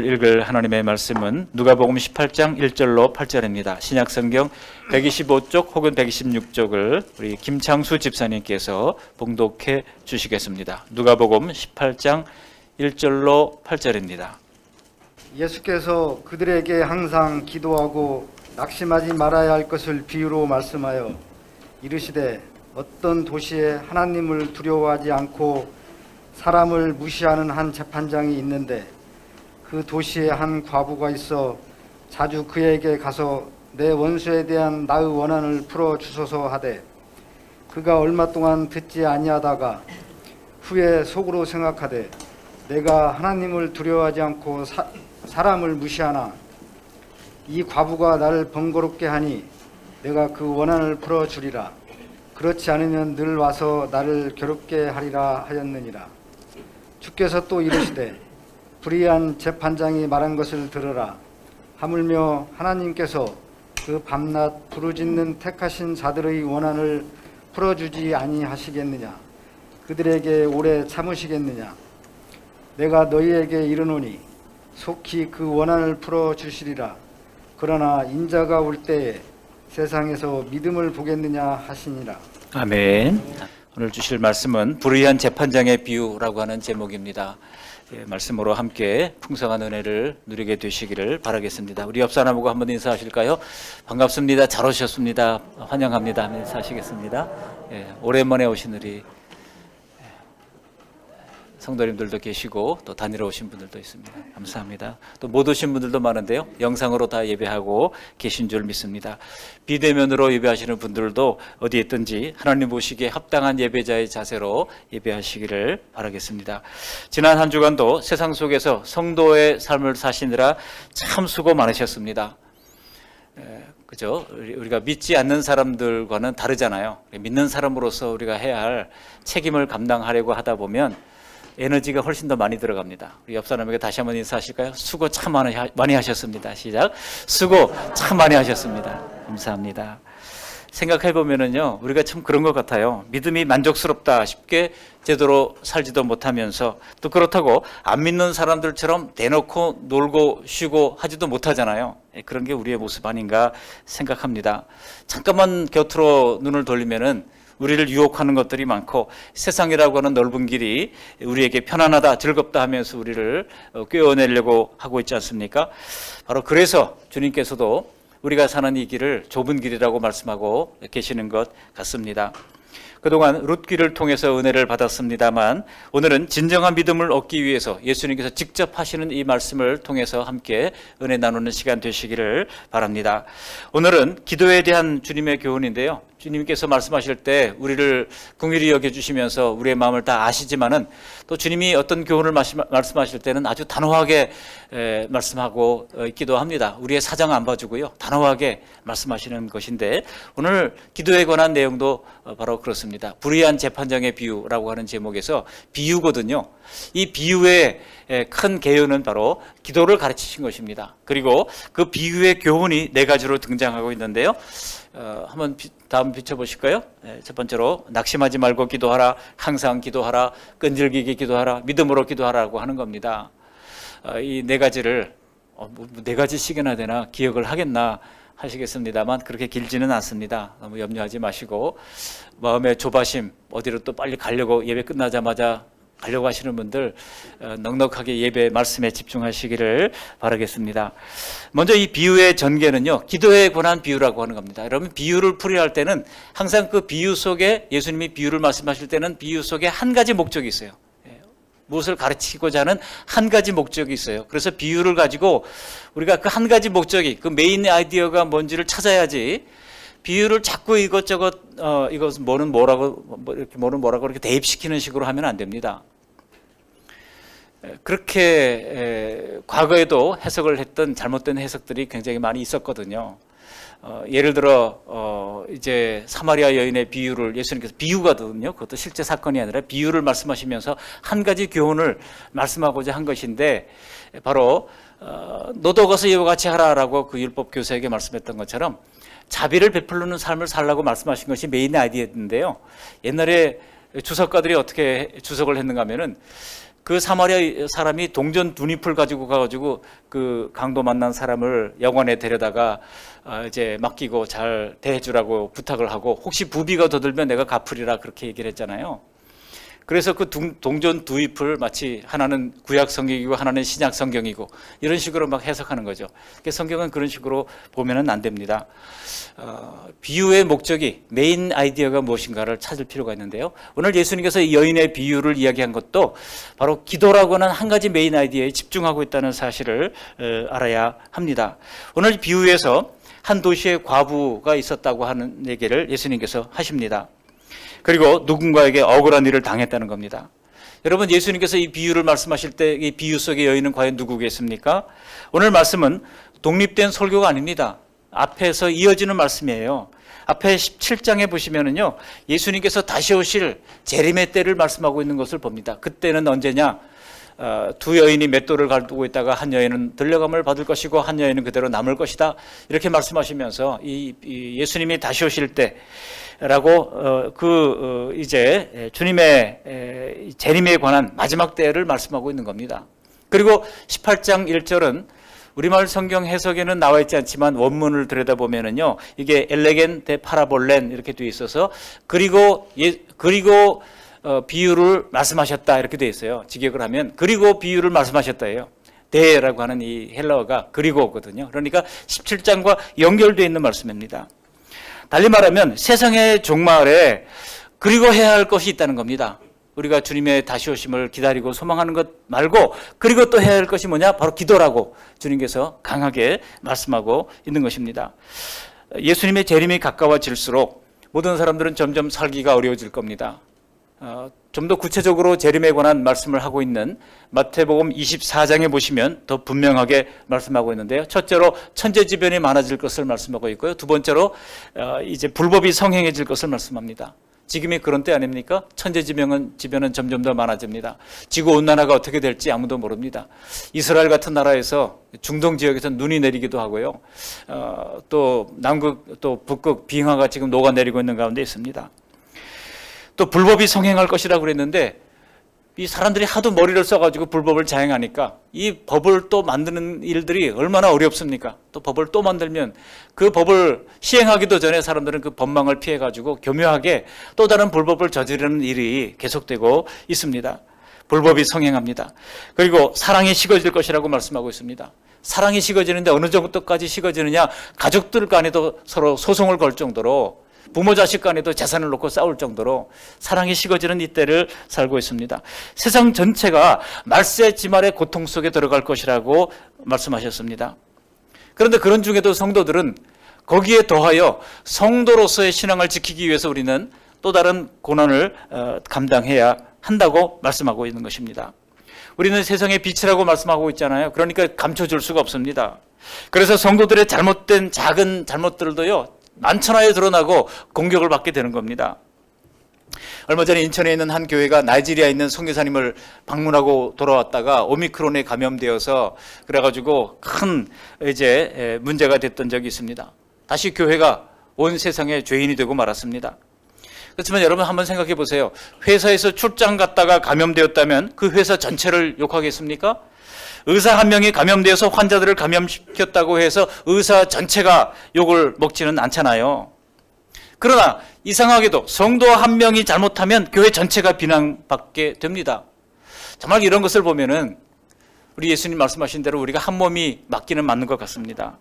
오늘 읽을 하나님의 말씀은 누가복음 18장 1절로 8절입니다. 신약성경 125쪽 혹은 126쪽을 우리 김창수 집사님께서 봉독해 주시겠습니다. 누가복음 18장 1절로 8절입니다. 예수께서 그들에게 항상 기도하고 낙심하지 말아야 할 것을 비유로 말씀하여 이르시되 어떤 도시에 하나님을 두려워하지 않고 사람을 무시하는 한 재판장이 있는데 그 도시에 한 과부가 있어 자주 그에게 가서 내 원수에 대한 나의 원한을 풀어 주소서 하되 그가 얼마 동안 듣지 아니하다가 후에 속으로 생각하되 내가 하나님을 두려워하지 않고 사람을 무시하나 이 과부가 나를 번거롭게 하니 내가 그 원한을 풀어주리라. 그렇지 않으면 늘 와서 나를 괴롭게 하리라 하였느니라. 주께서 또 이르시되 불의한 재판장이 말한 것을 들으라. 하물며 하나님께서 그 밤낮 부르짖는 택하신 자들의 원한을 풀어주지 아니하시겠느냐. 그들에게 오래 참으시겠느냐. 내가 너희에게 이르노니 속히 그 원한을 풀어주시리라. 그러나 인자가 올 때에 세상에서 믿음을 보겠느냐 하시니라. 아멘. 오늘 주실 말씀은 불의한 재판장의 비유라고 하는 제목입니다. 말씀으로 함께 풍성한 은혜를 누리게 되시기를 바라겠습니다. 우리 옆 사람하고 한번 인사하실까요? 반갑습니다. 잘 오셨습니다. 환영합니다. 인사하시겠습니다. 오랜만에 오신 우리 성도님들도 계시고 또 다니러 오신 분들도 있습니다. 감사합니다. 또 못 오신 분들도 많은데요. 영상으로 다 예배하고 계신 줄 믿습니다. 비대면으로 예배하시는 분들도 어디에 있든지 하나님 보시기에 합당한 예배자의 자세로 예배하시기를 바라겠습니다. 지난 한 주간도 세상 속에서 성도의 삶을 사시느라 참 수고 많으셨습니다. 그죠? 우리가 믿지 않는 사람들과는 다르잖아요. 믿는 사람으로서 우리가 해야 할 책임을 감당하려고 하다 보면 에너지가 훨씬 더 많이 들어갑니다. 우리 옆 사람에게 다시 한번 인사하실까요? 수고 참 많이 하셨습니다. 시작. 수고 참 많이 하셨습니다. 감사합니다. 생각해 보면은요, 우리가 참 그런 것 같아요. 믿음이 만족스럽다 싶게 제대로 살지도 못하면서 또 그렇다고 안 믿는 사람들처럼 대놓고 놀고 쉬고 하지도 못하잖아요. 그런 게 우리의 모습 아닌가 생각합니다. 잠깐만 곁으로 눈을 돌리면은 우리를 유혹하는 것들이 많고 세상이라고 하는 넓은 길이 우리에게 편안하다 즐겁다 하면서 우리를 꿰어내려고 하고 있지 않습니까? 바로 그래서 주님께서도 우리가 사는 이 길을 좁은 길이라고 말씀하고 계시는 것 같습니다. 그동안 룻기를 통해서 은혜를 받았습니다만 오늘은 진정한 믿음을 얻기 위해서 예수님께서 직접 하시는 이 말씀을 통해서 함께 은혜 나누는 시간 되시기를 바랍니다. 오늘은 기도에 대한 주님의 교훈인데요. 주님께서 말씀하실 때 우리를 긍휼히 여겨주시면서 우리의 마음을 다 아시지만은 또 주님이 어떤 교훈을 말씀하실 때는 아주 단호하게 말씀하고 있기도 합니다. 우리의 사정 안 봐주고요. 단호하게 말씀하시는 것인데 오늘 기도에 관한 내용도 바로 그렇습니다. 불의한 재판장의 비유라고 하는 제목에서 비유거든요. 이 비유의 큰 개요는 바로 기도를 가르치신 것입니다. 그리고 그 비유의 교훈이 네 가지로 등장하고 있는데요. 한번 다음 비춰보실까요? 첫 번째로 낙심하지 말고 기도하라, 항상 기도하라, 끈질기게 기도하라, 믿음으로 기도하라고 하는 겁니다. 이 네 가지를 네 가지씩이나 되나 기억을 하겠나 하시겠습니다만 그렇게 길지는 않습니다. 너무 염려하지 마시고 마음의 조바심 어디로 또 빨리 가려고 예배 끝나자마자 가려고 하시는 분들 넉넉하게 예배 말씀에 집중하시기를 바라겠습니다. 먼저 이 비유의 전개는요, 기도에 관한 비유라고 하는 겁니다. 여러분, 비유를 풀이할 때는 항상 그 비유 속에 예수님이 비유를 말씀하실 때는 비유 속에 한 가지 목적이 있어요. 무엇을 가르치고자 하는 한 가지 목적이 있어요. 그래서 비유를 가지고 우리가 그 한 가지 목적이, 그 메인 아이디어가 뭔지를 찾아야지 비유를 자꾸 이것저것 이것은 뭐는 뭐라고 이렇게 대입시키는 식으로 하면 안 됩니다. 그렇게 과거에도 해석을 했던 잘못된 해석들이 굉장히 많이 있었거든요. 예를 들어 이제 사마리아 여인의 비유를 예수님께서 비유거든요. 그것도 실제 사건이 아니라 비유를 말씀하시면서 한 가지 교훈을 말씀하고자 한 것인데 바로 너도 가서 이와 같이 하라라고 그 율법 교사에게 말씀했던 것처럼 자비를 베풀는 삶을 살라고 말씀하신 것이 메인 아이디어인데요. 옛날에 주석가들이 어떻게 주석을 했는가 하면은 그 사마리아 사람이 동전 2잎을 가지고 가가지고 그 강도 만난 사람을 여관에 데려다가 이제 맡기고 잘 대해주라고 부탁을 하고 혹시 부비가 더 들면 내가 갚으리라 그렇게 얘기를 했잖아요. 그래서 그 동전 2잎을 마치 하나는 구약 성경이고 하나는 신약 성경이고 이런 식으로 막 해석하는 거죠. 성경은 그런 식으로 보면은 안 됩니다. 비유의 목적이 메인 아이디어가 무엇인가를 찾을 필요가 있는데요. 오늘 예수님께서 이 여인의 비유를 이야기한 것도 바로 기도라고 하는 한 가지 메인 아이디어에 집중하고 있다는 사실을 알아야 합니다. 오늘 비유에서 한 도시에 과부가 있었다고 하는 얘기를 예수님께서 하십니다. 그리고 누군가에게 억울한 일을 당했다는 겁니다. 여러분, 예수님께서 이 비유를 말씀하실 때 이 비유 속의 여인은 과연 누구겠습니까? 오늘 말씀은 독립된 설교가 아닙니다. 앞에서 이어지는 말씀이에요. 앞에 17장에 보시면은요, 예수님께서 다시 오실 재림의 때를 말씀하고 있는 것을 봅니다. 그때는 언제냐? 두 여인이 맷돌을 가지고 있다가 한 여인은 들려감을 받을 것이고 한 여인은 그대로 남을 것이다. 이렇게 말씀하시면서 이 예수님이 다시 오실 때라고 이제 주님의 재림에 관한 마지막 때를 말씀하고 있는 겁니다. 그리고 18장 1절은 우리말 성경 해석에는 나와 있지 않지만 원문을 들여다보면은요, 이게 엘레겐 데 파라볼렌 이렇게 되어 있어서 그리고 비유를 말씀하셨다 이렇게 되어 있어요. 직역을 하면 그리고 비유를 말씀하셨다예요. 데라고 하는 이 헬라어가 그리고거든요. 그러니까 17장과 연결되어 있는 말씀입니다. 달리 말하면 세상의 종말에 그리고 해야 할 것이 있다는 겁니다. 우리가 주님의 다시 오심을 기다리고 소망하는 것 말고 그리고 또 해야 할 것이 뭐냐? 바로 기도라고 주님께서 강하게 말씀하고 있는 것입니다. 예수님의 재림이 가까워질수록 모든 사람들은 점점 살기가 어려워질 겁니다. 좀 더 구체적으로 재림에 관한 말씀을 하고 있는 마태복음 24장에 보시면 더 분명하게 말씀하고 있는데요. 첫째로 천재지변이 많아질 것을 말씀하고 있고요. 두 번째로 이제 불법이 성행해질 것을 말씀합니다. 지금이 그런 때 아닙니까? 천재지변은 점점 더 많아집니다. 지구온난화가 어떻게 될지 아무도 모릅니다. 이스라엘 같은 나라에서 중동 지역에서 눈이 내리기도 하고요. 또 남극 또 북극 빙하가 지금 녹아내리고 있는 가운데 있습니다. 또 불법이 성행할 것이라고 그랬는데 이 사람들이 하도 머리를 써가지고 불법을 자행하니까 이 법을 또 만드는 일들이 얼마나 어렵습니까? 또 법을 또 만들면 그 법을 시행하기도 전에 사람들은 그 법망을 피해가지고 교묘하게 또 다른 불법을 저지르는 일이 계속되고 있습니다. 불법이 성행합니다. 그리고 사랑이 식어질 것이라고 말씀하고 있습니다. 사랑이 식어지는데 어느 정도까지 식어지느냐? 가족들 간에도 서로 소송을 걸 정도로 부모 자식 간에도 재산을 놓고 싸울 정도로 사랑이 식어지는 이때를 살고 있습니다. 세상 전체가 말세 지말의 고통 속에 들어갈 것이라고 말씀하셨습니다. 그런데 그런 중에도 성도들은 거기에 더하여 성도로서의 신앙을 지키기 위해서 우리는 또 다른 고난을 감당해야 한다고 말씀하고 있는 것입니다. 우리는 세상의 빛이라고 말씀하고 있잖아요. 그러니까 감춰줄 수가 없습니다. 그래서 성도들의 잘못된 작은 잘못들도요, 만천하에 드러나고 공격을 받게 되는 겁니다. 얼마 전에 인천에 있는 한 교회가 나이지리아에 있는 선교사님을 방문하고 돌아왔다가 오미크론에 감염되어서 그래가지고 큰 이제 문제가 됐던 적이 있습니다. 다시 교회가 온 세상에 죄인이 되고 말았습니다. 그렇지만 여러분 한번 생각해 보세요. 회사에서 출장 갔다가 감염되었다면 그 회사 전체를 욕하겠습니까? 의사 한 명이 감염되어서 환자들을 감염시켰다고 해서 의사 전체가 욕을 먹지는 않잖아요. 그러나 이상하게도 성도 한 명이 잘못하면 교회 전체가 비난받게 됩니다. 정말 이런 것을 보면은 우리 예수님 말씀하신 대로 우리가 한 몸이 맞기는 맞는 것 같습니다.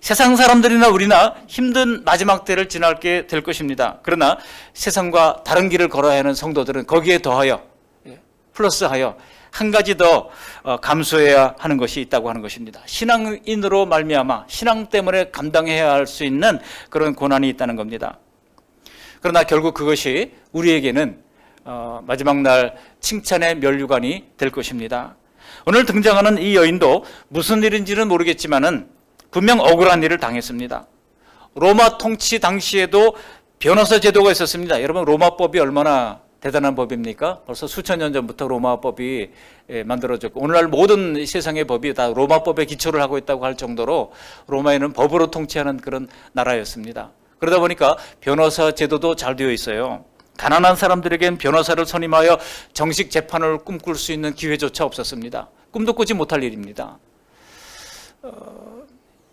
세상 사람들이나 우리나 힘든 마지막 때를 지나게 될 것입니다. 그러나 세상과 다른 길을 걸어야 하는 성도들은 거기에 더하여 플러스하여 한 가지 더 감수해야 하는 것이 있다고 하는 것입니다. 신앙인으로 말미암아 신앙 때문에 감당해야 할 수 있는 그런 고난이 있다는 겁니다. 그러나 결국 그것이 우리에게는 마지막 날 칭찬의 면류관이 될 것입니다. 오늘 등장하는 이 여인도 무슨 일인지는 모르겠지만은 분명 억울한 일을 당했습니다. 로마 통치 당시에도 변호사 제도가 있었습니다. 여러분 로마법이 얼마나 대단한 법입니까? 벌써 수천 년 전부터 로마법이 만들어졌고 오늘날 모든 세상의 법이 다 로마법에 기초를 하고 있다고 할 정도로 로마에는 법으로 통치하는 그런 나라였습니다. 그러다 보니까 변호사 제도도 잘 되어 있어요. 가난한 사람들에겐 변호사를 선임하여 정식 재판을 꿈꿀 수 있는 기회조차 없었습니다. 꿈도 꾸지 못할 일입니다.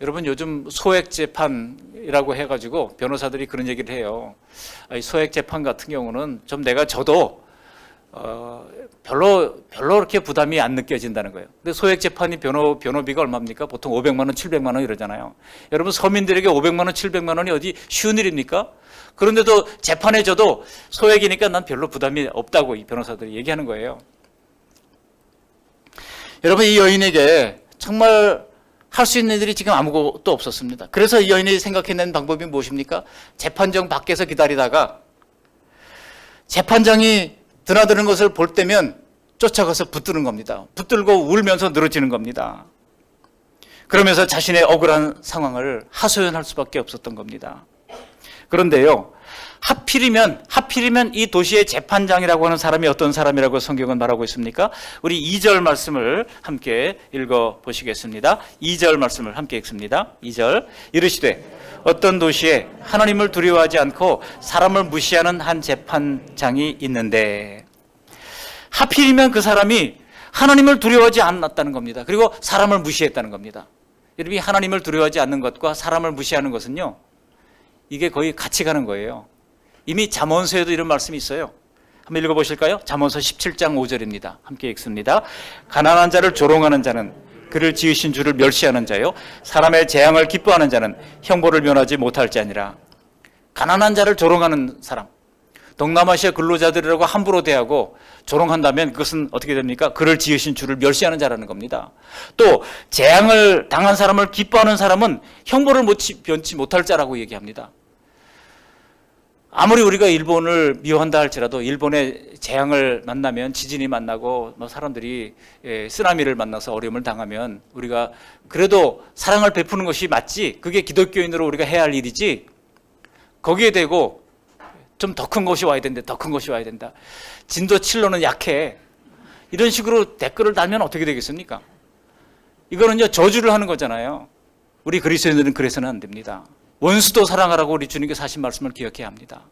여러분 요즘 소액 재판이라고 해가지고 변호사들이 그런 얘기를 해요. 이 소액 재판 같은 경우는 좀 내가 져도 별로 그렇게 부담이 안 느껴진다는 거예요. 근데 소액 재판이 변호비가 얼마입니까? 보통 500만 원, 700만 원 이러잖아요. 여러분 서민들에게 500만 원, 700만 원이 어디 쉬운 일입니까? 그런데도 재판에 져도 소액이니까 난 별로 부담이 없다고 이 변호사들이 얘기하는 거예요. 여러분 이 여인에게 정말 할 수 있는 일이 지금 아무것도 없었습니다. 그래서 이 여인이 생각해낸 방법이 무엇입니까? 재판정 밖에서 기다리다가 재판장이 드나드는 것을 볼 때면 쫓아가서 붙드는 겁니다. 붙들고 울면서 늘어지는 겁니다. 그러면서 자신의 억울한 상황을 하소연할 수밖에 없었던 겁니다. 그런데요, 하필이면 이 도시의 재판장이라고 하는 사람이 어떤 사람이라고 성경은 말하고 있습니까? 우리 2절 말씀을 함께 읽어 보시겠습니다. 2절 말씀을 함께 읽습니다. 2절 이르시되 어떤 도시에 하나님을 두려워하지 않고 사람을 무시하는 한 재판장이 있는데, 하필이면 그 사람이 하나님을 두려워하지 않았다는 겁니다. 그리고 사람을 무시했다는 겁니다. 여러분이 하나님을 두려워하지 않는 것과 사람을 무시하는 것은요, 이게 거의 같이 가는 거예요. 이미 잠언서에도 이런 말씀이 있어요. 한번 읽어보실까요? 잠언서 17장 5절입니다. 함께 읽습니다. 가난한 자를 조롱하는 자는 그를 지으신 주를 멸시하는 자요, 사람의 재앙을 기뻐하는 자는 형벌을 면하지 못할지 아니라. 가난한 자를 조롱하는 사람, 동남아시아 근로자들이라고 함부로 대하고 조롱한다면 그것은 어떻게 됩니까? 그를 지으신 주를 멸시하는 자라는 겁니다. 또 재앙을 당한 사람을 기뻐하는 사람은 형벌을 면치 못할 자라고 얘기합니다. 아무리 우리가 일본을 미워한다 할지라도 일본의 재앙을 만나면, 지진이 만나고 사람들이 쓰나미를 만나서 어려움을 당하면 우리가 그래도 사랑을 베푸는 것이 맞지, 그게 기독교인으로 우리가 해야 할 일이지, 거기에 대고 좀 더 큰 것이 와야 된다, 더 큰 것이 와야 된다, 진도 7로는 약해, 이런 식으로 댓글을 달면 어떻게 되겠습니까? 이거는요 저주를 하는 거잖아요. 우리 그리스도인들은 그래서는 안 됩니다. 원수도 사랑하라고 우리 주님께서 하신 말씀을 기억해야 합니다.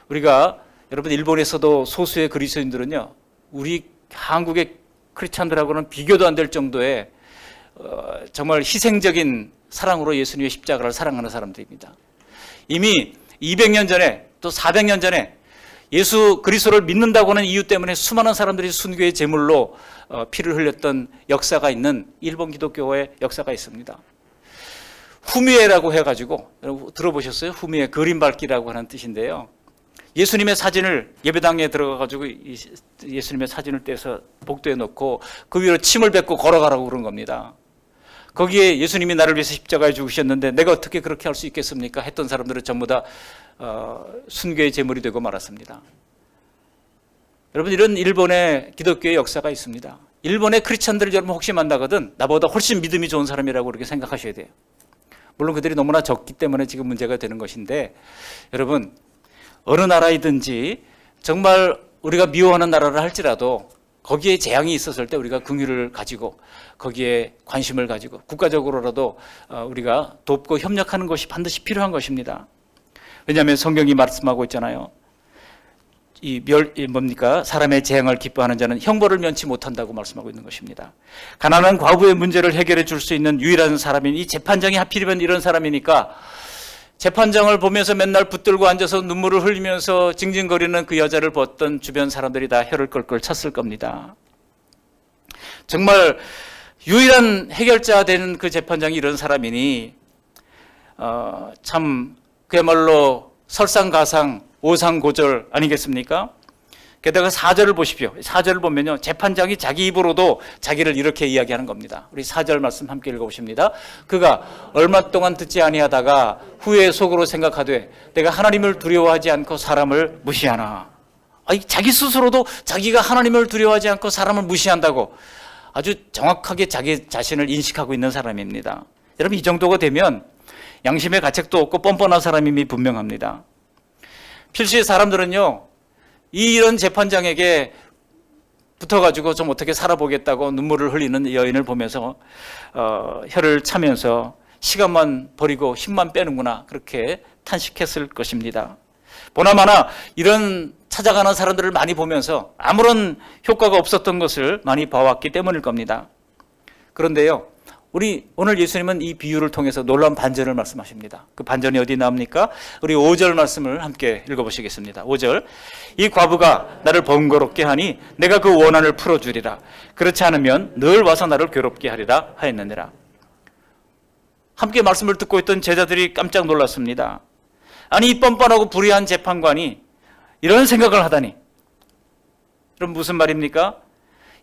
우리가, 여러분 일본에서도 소수의 그리스도인들은요 우리 한국의 크리스찬들하고는 비교도 안 될 정도의 정말 희생적인 사랑으로 예수님의 십자가를 사랑하는 사람들입니다. 이미 200년 전에 또 400년 전에 예수 그리스도를 믿는다고 하는 이유 때문에 수많은 사람들이 순교의 제물로 피를 흘렸던 역사가 있는 일본 기독교의 역사가 있습니다. 후미에라고 해가지고, 여러분 들어보셨어요? 후미에, 그림 밟기라고 하는 뜻인데요. 예수님의 사진을, 예배당에 들어가가지고 예수님의 사진을 떼서 복도에 놓고 그 위로 침을 뱉고 걸어가라고 그런 겁니다. 거기에 예수님이 나를 위해서 십자가에 죽으셨는데 내가 어떻게 그렇게 할 수 있겠습니까? 했던 사람들은 전부 다 순교의 제물이 되고 말았습니다. 여러분 이런 일본의 기독교의 역사가 있습니다. 일본의 크리스찬들을 여러분 혹시 만나거든 나보다 훨씬 믿음이 좋은 사람이라고 그렇게 생각하셔야 돼요. 물론 그들이 너무나 적기 때문에 지금 문제가 되는 것인데, 여러분 어느 나라이든지 정말 우리가 미워하는 나라를 할지라도 거기에 재앙이 있었을 때 우리가 긍휼을 가지고 거기에 관심을 가지고 국가적으로라도 우리가 돕고 협력하는 것이 반드시 필요한 것입니다. 왜냐하면 성경이 말씀하고 있잖아요. 사람의 재앙을 기뻐하는 자는 형벌을 면치 못한다고 말씀하고 있는 것입니다. 가난한 과부의 문제를 해결해 줄 수 있는 유일한 사람인 이 재판장이 하필이면 이런 사람이니까, 재판장을 보면서 맨날 붙들고 앉아서 눈물을 흘리면서 징징거리는 그 여자를 봤던 주변 사람들이 다 혀를 끌끌 찼을 겁니다. 정말 유일한 해결자 되는 그 재판장이 이런 사람이니 참 그야말로 설상가상 오상고절 아니겠습니까? 게다가 4절을 보십시오. 4절을 보면요 재판장이 자기 입으로도 자기를 이렇게 이야기하는 겁니다. 우리 4절 말씀 함께 읽어보십니다. 그가 얼마 동안 듣지 아니하다가 후에 속으로 생각하되 내가 하나님을 두려워하지 않고 사람을 무시하나. 자기 스스로도 자기가 하나님을 두려워하지 않고 사람을 무시한다고 아주 정확하게 자기 자신을 인식하고 있는 사람입니다. 여러분 이 정도가 되면 양심의 가책도 없고 뻔뻔한 사람임이 분명합니다. 필시 사람들은요 이런 재판장에게 붙어가지고 좀 어떻게 살아보겠다고 눈물을 흘리는 여인을 보면서 혀를 차면서 시간만 버리고 힘만 빼는구나 그렇게 탄식했을 것입니다. 보나마나 이런 찾아가는 사람들을 많이 보면서 아무런 효과가 없었던 것을 많이 봐왔기 때문일 겁니다. 그런데요, 우리 오늘 예수님은 이 비유를 통해서 놀라운 반전을 말씀하십니다. 그 반전이 어디 나옵니까? 우리 5절 말씀을 함께 읽어보시겠습니다. 5절. 이 과부가 나를 번거롭게 하니 내가 그 원한을 풀어주리라. 그렇지 않으면 늘 와서 나를 괴롭게 하리라 하였느니라. 함께 말씀을 듣고 있던 제자들이 깜짝 놀랐습니다. 아니, 이 뻔뻔하고 불의한 재판관이 이런 생각을 하다니. 그럼 무슨 말입니까?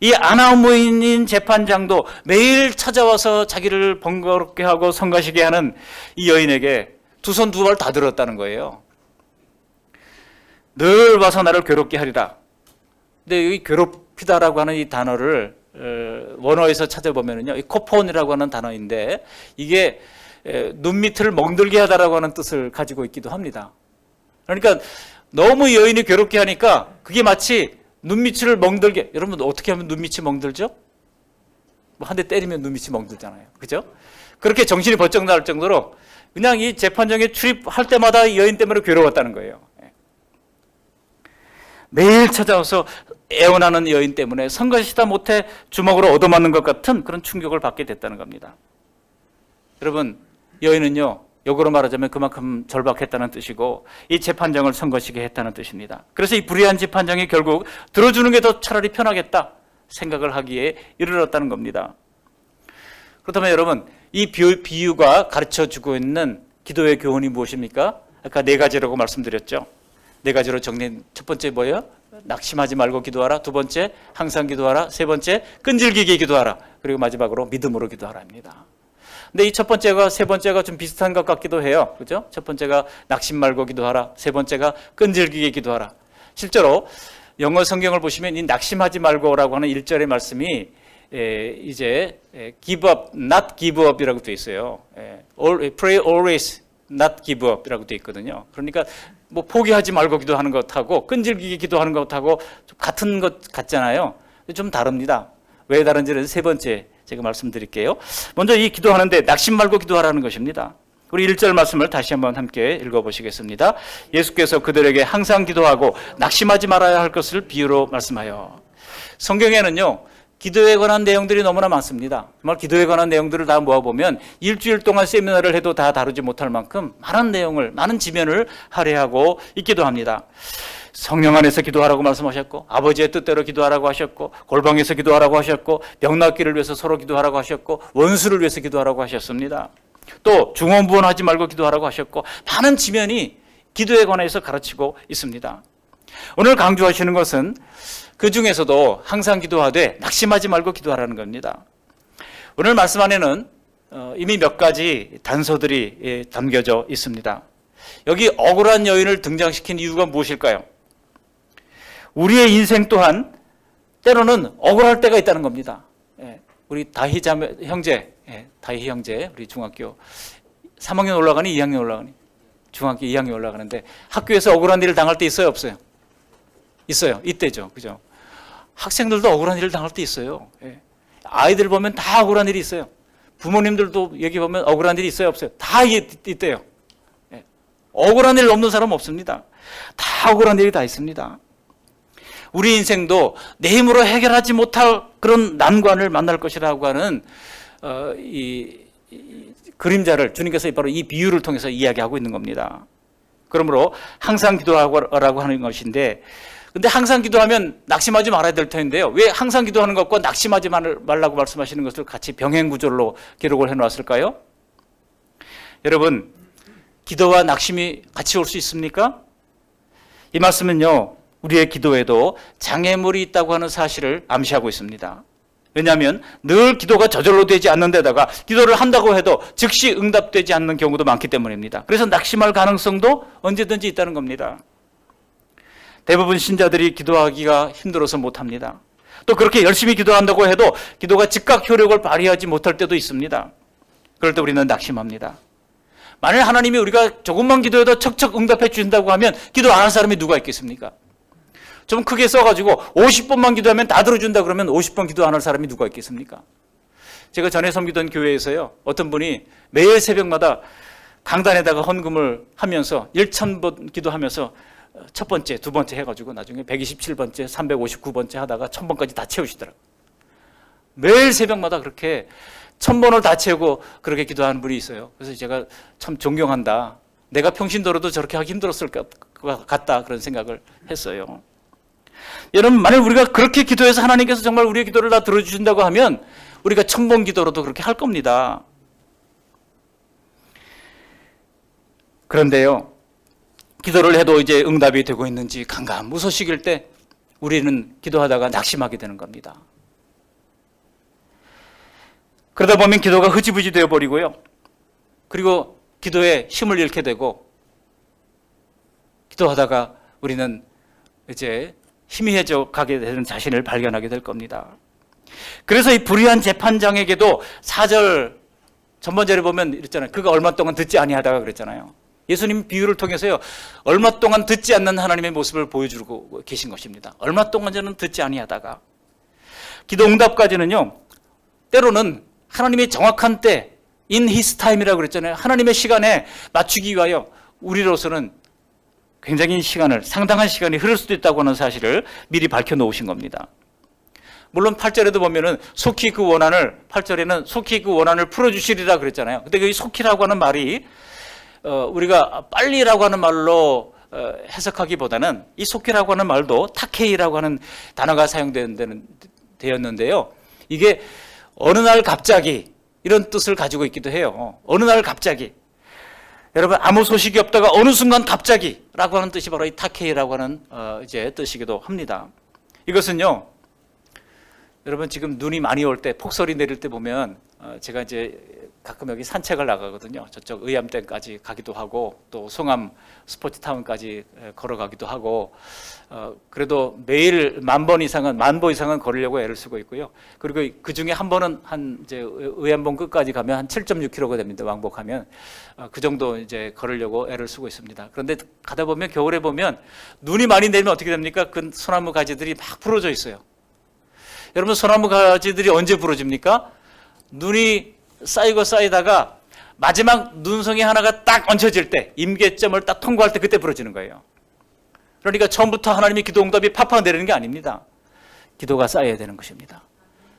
이 아나무인인 재판장도 매일 찾아와서 자기를 번거롭게 하고 성가시게 하는 이 여인에게 두 손 두 발 다 들었다는 거예요. 늘 와서 나를 괴롭게 하리라. 근데 여기 괴롭히다라고 하는 이 단어를 원어에서 찾아보면요, 이 코폰이라고 하는 단어인데 이게 눈 밑을 멍들게 하다라고 하는 뜻을 가지고 있기도 합니다. 그러니까 너무 여인이 괴롭게 하니까 그게 마치 눈밑을 멍들게. 여러분 어떻게 하면 눈밑이 멍들죠? 뭐 한 대 때리면 눈밑이 멍들잖아요. 그죠? 그렇게 정신이 번쩍 나올 정도로 그냥 이 재판정에 출입할 때마다 이 여인 때문에 괴로웠다는 거예요. 매일 찾아와서 애원하는 여인 때문에 성가시다 못해 주먹으로 얻어맞는 것 같은 그런 충격을 받게 됐다는 겁니다. 여러분, 여인은요, 역으로 말하자면 그만큼 절박했다는 뜻이고 이 재판장을 선거시게 했다는 뜻입니다. 그래서 이 불의한 재판장이 결국 들어주는 게 더 차라리 편하겠다 생각을 하기에 이르렀다는 겁니다. 그렇다면 여러분, 이 비유가 가르쳐주고 있는 기도의 교훈이 무엇입니까? 아까 네 가지라고 말씀드렸죠. 네 가지로 정리. 첫 번째 뭐예요? 낙심하지 말고 기도하라. 두 번째, 항상 기도하라. 세 번째, 끈질기게 기도하라. 그리고 마지막으로 믿음으로 기도하라입니다. 근데 이 첫 번째가 세 번째가 좀 비슷한 것 같기도 해요. 그죠? 첫 번째가 낙심 말고 기도하라. 세 번째가 끈질기게 기도하라. 실제로 영어 성경을 보시면 이 낙심하지 말고라고 하는 1절의 말씀이 이제 give up, not give up이라고 되어 있어요. pray always, not give up이라고 되어 있거든요. 그러니까 뭐 포기하지 말고 기도하는 것하고 끈질기게 기도하는 것하고 좀 같은 것 같잖아요. 좀 다릅니다. 왜 다른지는 세 번째 제가 말씀드릴게요. 먼저 이 기도하는데 낙심 말고 기도하라는 것입니다. 우리 1절 말씀을 다시 한번 함께 읽어보시겠습니다. 예수께서 그들에게 항상 기도하고 낙심하지 말아야 할 것을 비유로 말씀하여. 성경에는요, 기도에 관한 내용들이 너무나 많습니다. 정말 기도에 관한 내용들을 다 모아보면 일주일 동안 세미나를 해도 다 다루지 못할 만큼 많은 내용을, 많은 지면을 할애하고 있기도 합니다. 성령 안에서 기도하라고 말씀하셨고, 아버지의 뜻대로 기도하라고 하셨고, 골방에서 기도하라고 하셨고, 병낫기를 위해서 서로 기도하라고 하셨고, 원수를 위해서 기도하라고 하셨습니다. 또 중언부언하지 말고 기도하라고 하셨고, 많은 지면이 기도에 관해서 가르치고 있습니다. 오늘 강조하시는 것은 그 중에서도 항상 기도하되 낙심하지 말고 기도하라는 겁니다. 오늘 말씀 안에는 이미 몇 가지 단서들이 담겨져 있습니다. 여기 억울한 여인을 등장시킨 이유가 무엇일까요? 우리의 인생 또한 때로는 억울할 때가 있다는 겁니다. 우리 다희 형제, 우리 중학교 3학년 올라가니 2학년 올라가니? 중학교 2학년 올라가는데 학교에서 억울한 일을 당할 때 있어요, 없어요? 있어요. 이때죠. 그죠? 학생들도 억울한 일을 당할 때 있어요. 아이들 보면 다 억울한 일이 있어요. 부모님들도 여기 보면 억울한 일이 있어요, 없어요? 다 있대요. 억울한 일 없는 사람 없습니다. 다 억울한 일이 다 있습니다. 우리 인생도 내 힘으로 해결하지 못할 그런 난관을 만날 것이라고 하는 이 그림자를 주님께서 바로 이 비유를 통해서 이야기하고 있는 겁니다. 그러므로 항상 기도하라고 하는 것인데, 근데 항상 기도하면 낙심하지 말아야 될 텐데요. 왜 항상 기도하는 것과 낙심하지 말라고 말씀하시는 것을 같이 병행구절로 기록을 해놓았을까요? 여러분, 기도와 낙심이 같이 올 수 있습니까? 이 말씀은요, 우리의 기도에도 장애물이 있다고 하는 사실을 암시하고 있습니다. 왜냐하면 늘 기도가 저절로 되지 않는 데다가 기도를 한다고 해도 즉시 응답되지 않는 경우도 많기 때문입니다. 그래서 낙심할 가능성도 언제든지 있다는 겁니다. 대부분 신자들이 기도하기가 힘들어서 못합니다. 또 그렇게 열심히 기도한다고 해도 기도가 즉각 효력을 발휘하지 못할 때도 있습니다. 그럴 때 우리는 낙심합니다. 만일 하나님이 우리가 조금만 기도해도 척척 응답해 주신다고 하면 기도 안 한 사람이 누가 있겠습니까? 좀 크게 써가지고 50번만 기도하면 다 들어준다 그러면 50번 기도 안 할 사람이 누가 있겠습니까? 제가 전에 섬기던 교회에서요, 어떤 분이 매일 새벽마다 강단에다가 헌금을 하면서 1,000번 기도하면서 첫 번째, 두 번째 해가지고 나중에 127번째, 359번째 하다가 1,000번까지 다 채우시더라고요. 매일 새벽마다 그렇게 1,000번을 다 채우고 그렇게 기도하는 분이 있어요. 그래서 제가 참 존경한다. 내가 평신도로도 저렇게 하기 힘들었을 것 같다, 그런 생각을 했어요. 여러분, 만약 우리가 그렇게 기도해서 하나님께서 정말 우리의 기도를 다 들어주신다고 하면 우리가 1,000번 기도로도 그렇게 할 겁니다. 그런데요, 기도를 해도 이제 응답이 되고 있는지 감감무소식일 때 우리는 기도하다가 낙심하게 되는 겁니다. 그러다 보면 기도가 흐지부지 되어버리고요. 그리고 기도에 힘을 잃게 되고, 기도하다가 우리는 이제 희미해져 가게 되는 자신을 발견하게 될 겁니다. 그래서 이 불의한 재판장에게도 4절 전번절에 보면 이랬잖아요. 그가 얼마 동안 듣지 아니하다가 그랬잖아요. 예수님 비유를 통해서요, 얼마 동안 듣지 않는 하나님의 모습을 보여주고 계신 것입니다. 얼마 동안 저는 듣지 아니하다가. 기도 응답까지는요, 때로는 하나님의 정확한 때, in his time이라고 그랬잖아요. 하나님의 시간에 맞추기 위하여 우리로서는 굉장히 상당한 시간이 흐를 수도 있다고 하는 사실을 미리 밝혀놓으신 겁니다. 물론 8절에도 보면은 속히 그 원한을, 8절에는 속히 그 원한을 풀어주시리라 그랬잖아요. 근데 그 속히라고 하는 말이 우리가 빨리라고 하는 말로 해석하기보다는 이 속히라고 하는 말도 타케이라고 하는 단어가 사용되었는데요. 이게 어느 날 갑자기 이런 뜻을 가지고 있기도 해요. 어느 날 갑자기. 여러분, 아무 소식이 없다가 어느 순간 갑자기라고 하는 뜻이 바로 이 타케이라고 하는 이제 뜻이기도 합니다. 이것은요, 여러분 지금 눈이 많이 올 때, 폭설이 내릴 때 보면 제가 이제 가끔 여기 산책을 나가거든요. 저쪽 의암댐까지 가기도 하고 또 송암 스포츠타운까지 걸어가기도 하고 그래도 매일 10,000보 이상은 걸으려고 애를 쓰고 있고요. 그리고 그 중에 한 번은 이제 의암봉 끝까지 가면 한 7.6km가 됩니다. 왕복하면 그 정도 이제 걸으려고 애를 쓰고 있습니다. 그런데 가다 보면 겨울에 보면 눈이 많이 내리면 어떻게 됩니까? 그 소나무 가지들이 막 부러져 있어요. 여러분, 소나무 가지들이 언제 부러집니까? 눈이 쌓이다가 마지막 눈송이 하나가 딱 얹혀질 때, 임계점을 딱 통과할 때 그때 부러지는 거예요. 그러니까 처음부터 하나님의 기도 응답이 팍팍 내리는 게 아닙니다. 기도가 쌓여야 되는 것입니다.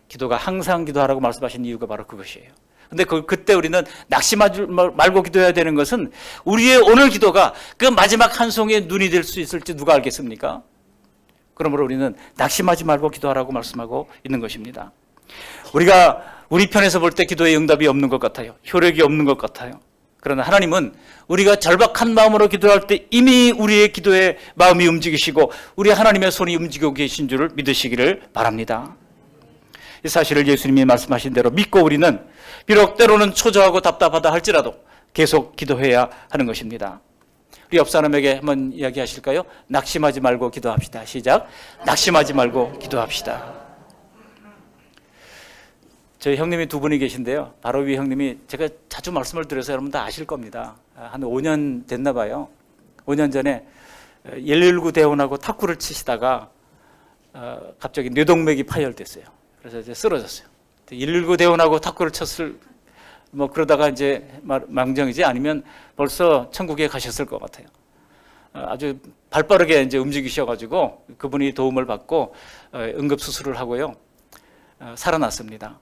기도가 항상 기도하라고 말씀하신 이유가 바로 그것이에요. 근데 그때 우리는 낙심하지 말고 기도해야 되는 것은 우리의 오늘 기도가 그 마지막 한 송이의 눈이 될 수 있을지 누가 알겠습니까? 그러므로 우리는 낙심하지 말고 기도하라고 말씀하고 있는 것입니다. 우리가 우리 편에서 볼 때 기도에 응답이 없는 것 같아요. 효력이 없는 것 같아요. 그러나 하나님은 우리가 절박한 마음으로 기도할 때 이미 우리의 기도에 마음이 움직이시고 우리 하나님의 손이 움직이고 계신 줄을 믿으시기를 바랍니다. 이 사실을 예수님이 말씀하신 대로 믿고 우리는 비록 때로는 초조하고 답답하다 할지라도 계속 기도해야 하는 것입니다. 우리 옆 사람에게 한번 이야기하실까요? 낙심하지 말고 기도합시다. 시작. 낙심하지 말고 기도합시다. 저희 형님이 두 분이 계신데요. 바로 위 형님이 제가 자주 말씀을 드려서 여러분 다 아실 겁니다. 한 5년 됐나 봐요. 5년 전에 119 대원하고 탁구를 치시다가 갑자기 뇌동맥이 파열됐어요. 그래서 이제 쓰러졌어요. 119 대원하고 탁구를 쳤을 그러다가 이제 망정이지 아니면 벌써 천국에 가셨을 것 같아요. 아주 발빠르게 이제 움직이셔가지고 그분이 도움을 받고 응급 수술을 하고요. 살아났습니다.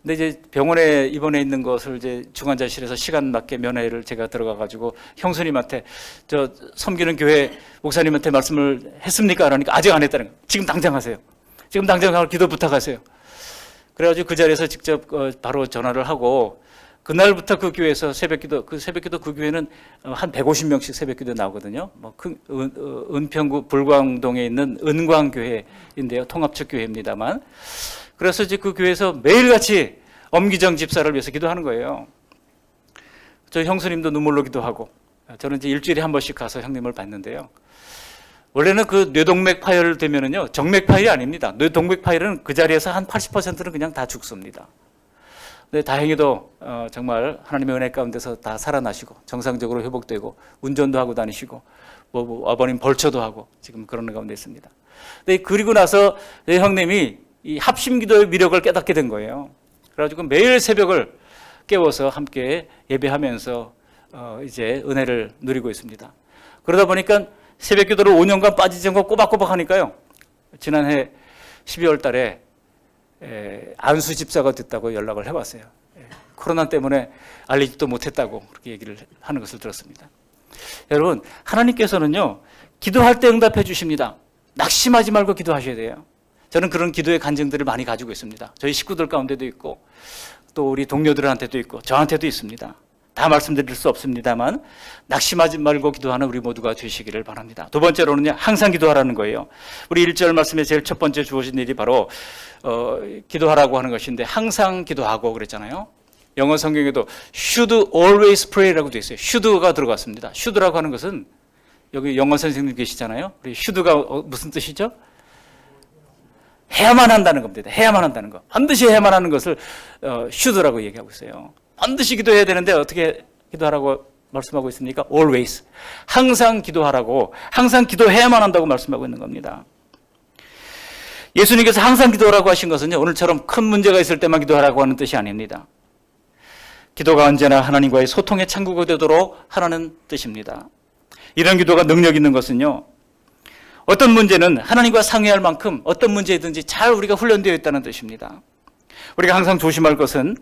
근데 이제 병원에 입원해 있는 것을 이제 중환자실에서 시간 맞게 면회를 제가 들어가가지고 형수님한테 저 섬기는 교회 목사님한테 말씀을 했습니까? 그러니까 아직 안 했다는 거예요. 지금 당장 하세요. 지금 당장 기도 부탁하세요. 그래가지고 그 자리에서 직접 바로 전화를 하고 그날부터 그 교회에서 새벽기도 그 교회는 한 150명씩 새벽기도 나오거든요. 은평구 불광동에 있는 은광교회인데요. 통합적 교회입니다만. 그래서 이제 그 교회에서 매일같이 엄기정 집사를 위해서 기도하는 거예요. 저희 형수님도 눈물로 기도하고 저는 이제 일주일에 한 번씩 가서 형님을 봤는데요. 원래는 그 뇌동맥 파열 되면은요, 정맥 파열이 아닙니다. 뇌동맥 파열은 그 자리에서 한 80%는 그냥 다 죽습니다. 근데 다행히도 정말 하나님의 은혜 가운데서 다 살아나시고 정상적으로 회복되고 운전도 하고 다니시고 아버님 벌초도 하고 지금 그런 가운데 있습니다. 근데 그리고 나서 형님이 이 합심기도의 위력을 깨닫게 된 거예요. 그래가지고 매일 새벽을 깨워서 함께 예배하면서 이제 은혜를 누리고 있습니다. 그러다 보니까 새벽 기도를 5년간 빠지지 않고 꼬박꼬박 하니까요. 지난해 12월 달에 안수 집사가 됐다고 연락을 해왔어요. 코로나 때문에 알리지도 못했다고 그렇게 얘기를 하는 것을 들었습니다. 여러분, 하나님께서는요, 기도할 때 응답해 주십니다. 낙심하지 말고 기도하셔야 돼요. 저는 그런 기도의 간증들을 많이 가지고 있습니다. 저희 식구들 가운데도 있고 또 우리 동료들한테도 있고 저한테도 있습니다. 다 말씀드릴 수 없습니다만 낙심하지 말고 기도하는 우리 모두가 되시기를 바랍니다. 두 번째로는요, 항상 기도하라는 거예요. 우리 1절 말씀에 제일 첫 번째 주어진 일이 바로 기도하라고 하는 것인데, 항상 기도하고 그랬잖아요. 영어 성경에도 should always pray라고 되어 있어요. should가 들어갔습니다. should라고 하는 것은, 여기 영어 선생님 계시잖아요. 우리 should가 무슨 뜻이죠? 해야만 한다는 겁니다. 해야만 한다는 거. 반드시 해야만 하는 것을 should라고 얘기하고 있어요. 반드시 기도해야 되는데 어떻게 기도하라고 말씀하고 있습니까? always. 항상 기도하라고, 항상 기도해야만 한다고 말씀하고 있는 겁니다. 예수님께서 항상 기도하라고 하신 것은요, 오늘처럼 큰 문제가 있을 때만 기도하라고 하는 뜻이 아닙니다. 기도가 언제나 하나님과의 소통의 창구가 되도록 하라는 뜻입니다. 이런 기도가 능력 있는 것은요, 어떤 문제는 하나님과 상의할 만큼 어떤 문제이든지 잘 우리가 훈련되어 있다는 뜻입니다. 우리가 항상 조심할 것은,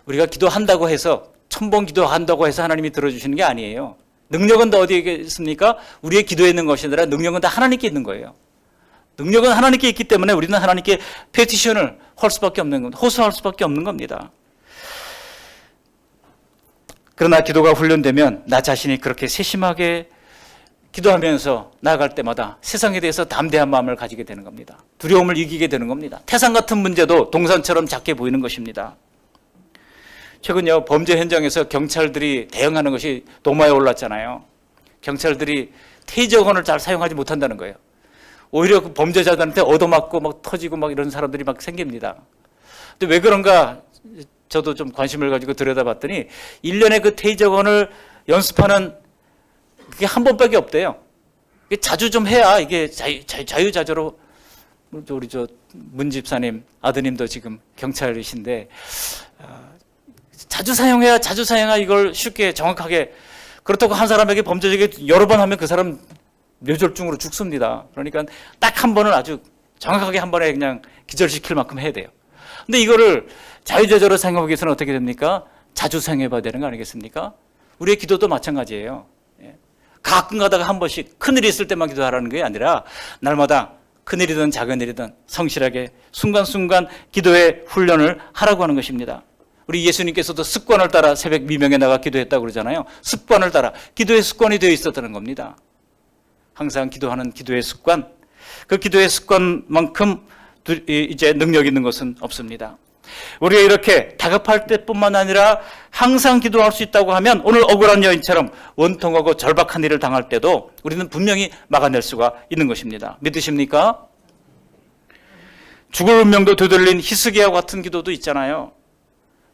우리가 기도한다고 해서, 1000번 기도한다고 해서 하나님이 들어주시는 게 아니에요. 능력은 다 어디에 있습니까? 우리의 기도에 있는 것이 아니라 능력은 다 하나님께 있는 거예요. 능력은 하나님께 있기 때문에 우리는 하나님께 페티션을 할 수밖에 없는 겁니다. 호소할 수밖에 없는 겁니다. 그러나 기도가 훈련되면 나 자신이 그렇게 세심하게 기도하면서 나아갈 때마다 세상에 대해서 담대한 마음을 가지게 되는 겁니다. 두려움을 이기게 되는 겁니다. 태산 같은 문제도 동산처럼 작게 보이는 것입니다. 최근요, 범죄 현장에서 경찰들이 대응하는 것이 도마에 올랐잖아요. 경찰들이 테이저건을 잘 사용하지 못한다는 거예요. 오히려 그 범죄자들한테 얻어맞고 막 터지고 막 이런 사람들이 막 생깁니다. 근데 왜 그런가 저도 좀 관심을 가지고 들여다봤더니 1년에 그 테이저건을 연습하는 그게 한 번밖에 없대요. 자주 좀 해야 이게 자유자재로. 우리 문 집사님 아드님도 지금 경찰이신데 자주 사용해야 이걸 쉽게 정확하게. 그렇다고 한 사람에게 범죄적이 여러 번 하면 그 사람 뇌졸중으로 죽습니다. 그러니까 딱 한 번은 아주 정확하게 한 번에 그냥 기절시킬 만큼 해야 돼요. 근데 이거를 자유자재로 사용하기 위해서는 어떻게 됩니까? 자주 사용해 봐야 되는 거 아니겠습니까? 우리의 기도도 마찬가지예요. 가끔 가다가 한 번씩 큰일이 있을 때만 기도하라는 게 아니라 날마다 큰일이든 작은 일이든 성실하게 순간순간 기도의 훈련을 하라고 하는 것입니다. 우리 예수님께서도 습관을 따라 새벽 미명에 나가 기도했다고 그러잖아요. 습관을 따라 기도의 습관이 되어 있었다는 겁니다. 항상 기도하는 기도의 습관, 그 기도의 습관만큼 이제 능력 있는 것은 없습니다. 우리가 이렇게 다급할 때뿐만 아니라 항상 기도할 수 있다고 하면 오늘 억울한 여인처럼 원통하고 절박한 일을 당할 때도 우리는 분명히 막아낼 수가 있는 것입니다. 믿으십니까? 죽을 운명도 되돌린 히스기야와 같은 기도도 있잖아요.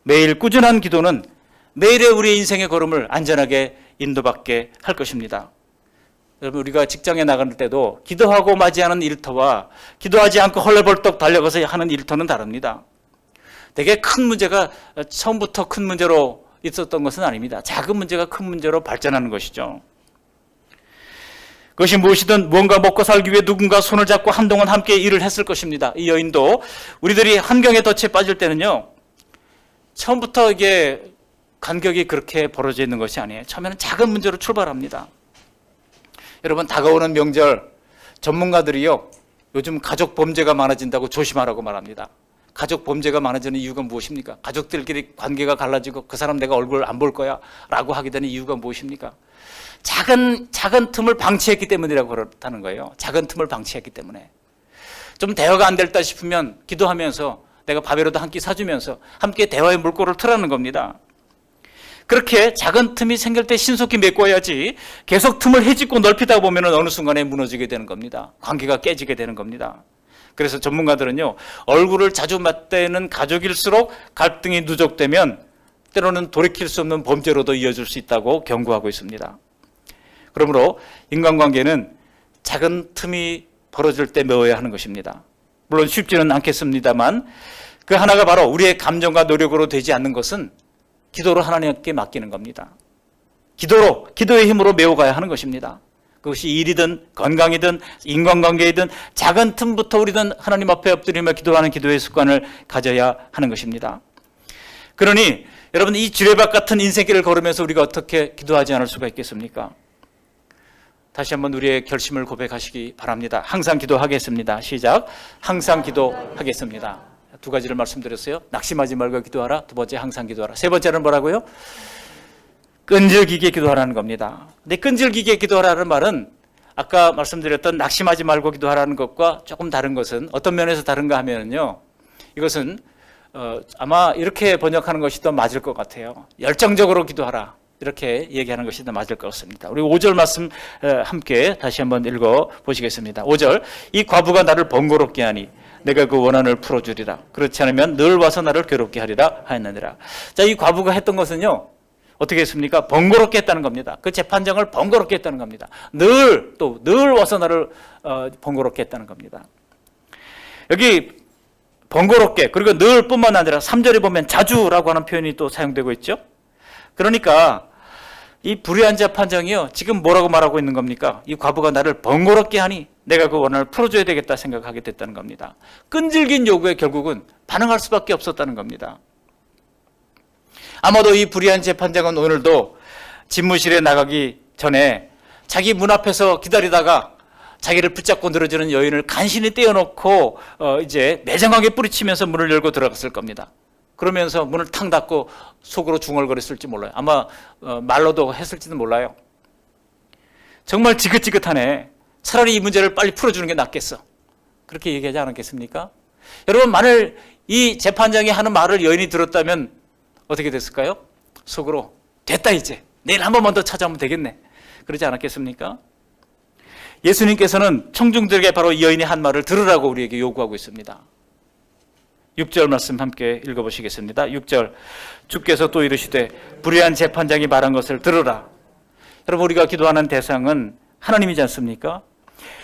매일 꾸준한 기도는 매일의 우리의 인생의 걸음을 안전하게 인도받게 할 것입니다. 여러분, 우리가 직장에 나갈 때도 기도하고 맞이하는 일터와 기도하지 않고 헐레벌떡 달려가서 하는 일터는 다릅니다. 되게 큰 문제가 처음부터 큰 문제로 있었던 것은 아닙니다. 작은 문제가 큰 문제로 발전하는 것이죠. 그것이 무엇이든 무언가 먹고 살기 위해 누군가 손을 잡고 한동안 함께 일을 했을 것입니다. 이 여인도 우리들이 환경의 덫에 빠질 때는요, 처음부터 이게 간격이 그렇게 벌어져 있는 것이 아니에요. 처음에는 작은 문제로 출발합니다. 여러분, 다가오는 명절, 전문가들이요, 요즘 가족 범죄가 많아진다고 조심하라고 말합니다. 가족 범죄가 많아지는 이유가 무엇입니까? 가족들끼리 관계가 갈라지고 그 사람 내가 얼굴 안 볼 거야 라고 하게 되는 이유가 무엇입니까? 작은 틈을 방치했기 때문이라고 그렇다는 거예요. 작은 틈을 방치했기 때문에. 좀 대화가 안 됐다 싶으면 기도하면서 내가 밥이라도 한 끼 사주면서 함께 대화의 물꼬를 트라는 겁니다. 그렇게 작은 틈이 생길 때 신속히 메꿔야지 계속 틈을 헤집고 넓히다 보면 어느 순간에 무너지게 되는 겁니다. 관계가 깨지게 되는 겁니다. 그래서 전문가들은요, 얼굴을 자주 맞대는 가족일수록 갈등이 누적되면 때로는 돌이킬 수 없는 범죄로도 이어질 수 있다고 경고하고 있습니다. 그러므로 인간관계는 작은 틈이 벌어질 때 메워야 하는 것입니다. 물론 쉽지는 않겠습니다만 그 하나가 바로 우리의 감정과 노력으로 되지 않는 것은 기도로 하나님께 맡기는 겁니다. 기도의 힘으로 메워가야 하는 것입니다. 그것이 일이든 건강이든 인간관계이든 작은 틈부터 우리는 하나님 앞에 엎드리며 기도하는 기도의 습관을 가져야 하는 것입니다. 그러니 여러분, 이 지뢰밭 같은 인생길을 걸으면서 우리가 어떻게 기도하지 않을 수가 있겠습니까? 다시 한번 우리의 결심을 고백하시기 바랍니다. 항상 기도하겠습니다. 시작. 항상 기도하겠습니다. 두 가지를 말씀드렸어요. 낙심하지 말고 기도하라. 두 번째, 항상 기도하라. 세 번째는 뭐라고요? 끈질기게 기도하라는 겁니다. 근데 끈질기게 기도하라는 말은 아까 말씀드렸던 낙심하지 말고 기도하라는 것과 조금 다른 것은, 어떤 면에서 다른가 하면요, 이것은 아마 이렇게 번역하는 것이 더 맞을 것 같아요. 열정적으로 기도하라, 이렇게 얘기하는 것이 더 맞을 것 같습니다. 우리 5절 말씀 함께 다시 한번 읽어 보시겠습니다. 5절. 이 과부가 나를 번거롭게 하니 내가 그 원한을 풀어주리라. 그렇지 않으면 늘 와서 나를 괴롭게 하리라 하였느니라. 자, 이 과부가 했던 것은요, 어떻게 했습니까? 번거롭게 했다는 겁니다. 그 재판장을 번거롭게 했다는 겁니다. 늘 와서 나를 번거롭게 했다는 겁니다. 여기 번거롭게, 그리고 늘 뿐만 아니라 3절에 보면 자주라고 하는 표현이 또 사용되고 있죠. 그러니까 이 불의한 재판장이요, 지금 뭐라고 말하고 있는 겁니까? 이 과부가 나를 번거롭게 하니 내가 그 원한을 풀어줘야 되겠다 생각하게 됐다는 겁니다. 끈질긴 요구에 결국은 반응할 수밖에 없었다는 겁니다. 아마도 이 불의한 재판장은 오늘도 집무실에 나가기 전에 자기 문 앞에서 기다리다가 자기를 붙잡고 늘어지는 여인을 간신히 떼어놓고 이제 매정하게 뿌리치면서 문을 열고 들어갔을 겁니다. 그러면서 문을 탕 닫고 속으로 중얼거렸을지 몰라요. 아마 말로도 했을지도 몰라요. 정말 지긋지긋하네. 차라리 이 문제를 빨리 풀어주는 게 낫겠어. 그렇게 얘기하지 않았겠습니까? 여러분, 만일 이 재판장이 하는 말을 여인이 들었다면 어떻게 됐을까요? 속으로 됐다, 이제 내일 한 번만 더 찾아오면 되겠네, 그러지 않았겠습니까? 예수님께서는 청중들에게 바로 이 여인이 한 말을 들으라고 우리에게 요구하고 있습니다. 6절 말씀 함께 읽어보시겠습니다. 6절. 주께서 또 이르시되 불의한 재판장이 말한 것을 들으라. 여러분, 우리가 기도하는 대상은 하나님이지 않습니까?